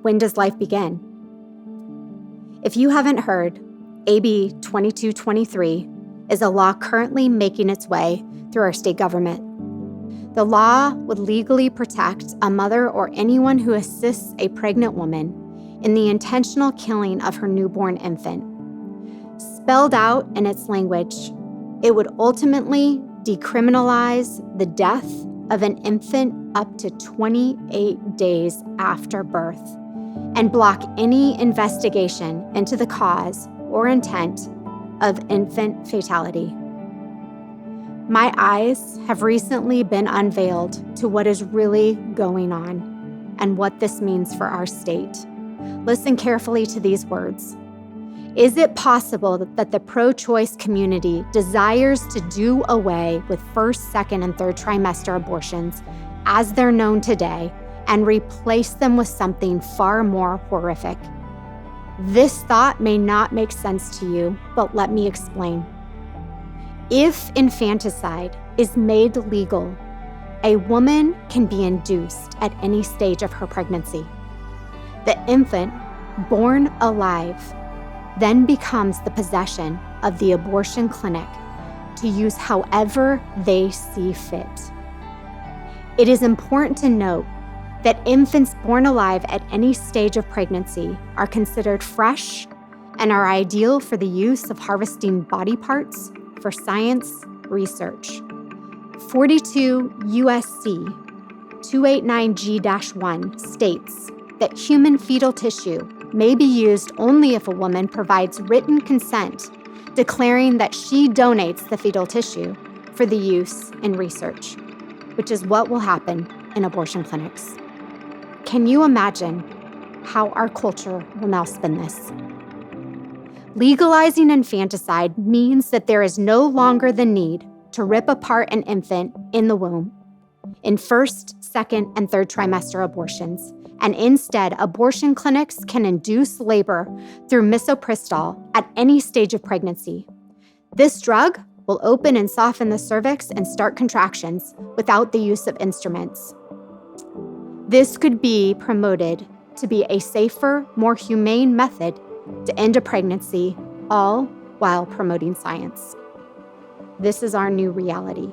when does life begin? If you haven't heard, AB 2223 is a law currently making its way through our state government. The law would legally protect a mother or anyone who assists a pregnant woman in the intentional killing of her newborn infant. Spelled out in its language, it would ultimately decriminalize the death of an infant up to 28 days after birth and block any investigation into the cause or intent of infant fatality. My eyes have recently been unveiled to what is really going on and what this means for our state. Listen carefully to these words. Is it possible that the pro-choice community desires to do away with first, second, and third trimester abortions as they're known today and replace them with something far more horrific? This thought may not make sense to you, but let me explain. If infanticide is made legal, a woman can be induced at any stage of her pregnancy. The infant, born alive, then becomes the possession of the abortion clinic to use however they see fit. It is important to note that infants born alive at any stage of pregnancy are considered fresh and are ideal for the use of harvesting body parts for science research. 42 USC 289G-1 states that human fetal tissue may be used only if a woman provides written consent declaring that she donates the fetal tissue for the use in research, which is what will happen in abortion clinics. Can you imagine how our culture will now spin this? Legalizing infanticide means that there is no longer the need to rip apart an infant in the womb in first, second, and third trimester abortions, and instead, abortion clinics can induce labor through misoprostol at any stage of pregnancy. This drug will open and soften the cervix and start contractions without the use of instruments. This could be promoted to be a safer, more humane method to end a pregnancy, all while promoting science. This is our new reality.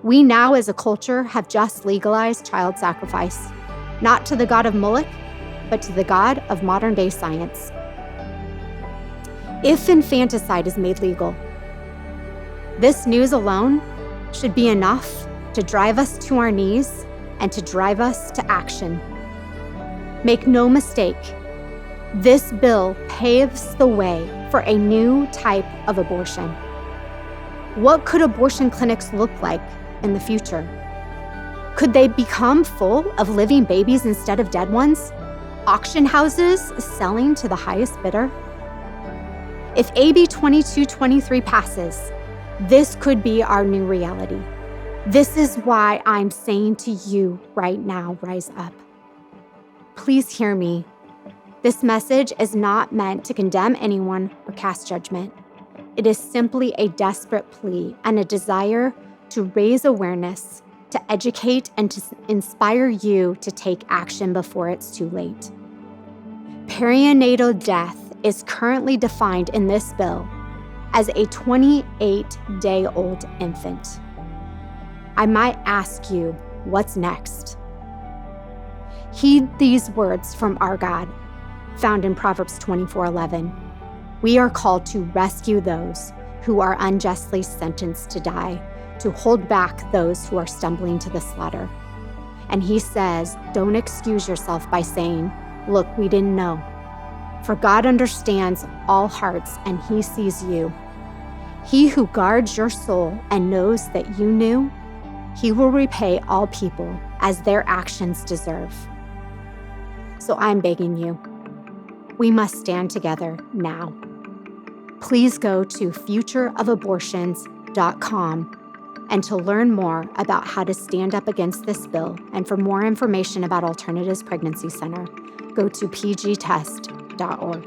We now as a culture have just legalized child sacrifice, not to the god of Moloch, but to the god of modern-day science. If infanticide is made legal, this news alone should be enough to drive us to our knees and to drive us to action. Make no mistake, this bill paves the way for a new type of abortion. What could abortion clinics look like in the future? Could they become full of living babies instead of dead ones? Auction houses selling to the highest bidder? If AB 2223 passes, this could be our new reality. This is why I'm saying to you right now, rise up. Please hear me. This message is not meant to condemn anyone or cast judgment. It is simply a desperate plea and a desire to raise awareness, to educate, and to inspire you to take action before it's too late. Perinatal death is currently defined in this bill as a 28-day-old infant. I might ask you, what's next? Heed these words from our God, found in Proverbs 24:11. We are called to rescue those who are unjustly sentenced to die, to hold back those who are stumbling to the slaughter. And he says, don't excuse yourself by saying, look, we didn't know. For God understands all hearts and he sees you. He who guards your soul and knows that you knew, he will repay all people as their actions deserve. So I'm begging you, we must stand together now. Please go to futureofabortions.com and to learn more about how to stand up against this bill, and for more information about Alternatives Pregnancy Center, go to pgtest.org.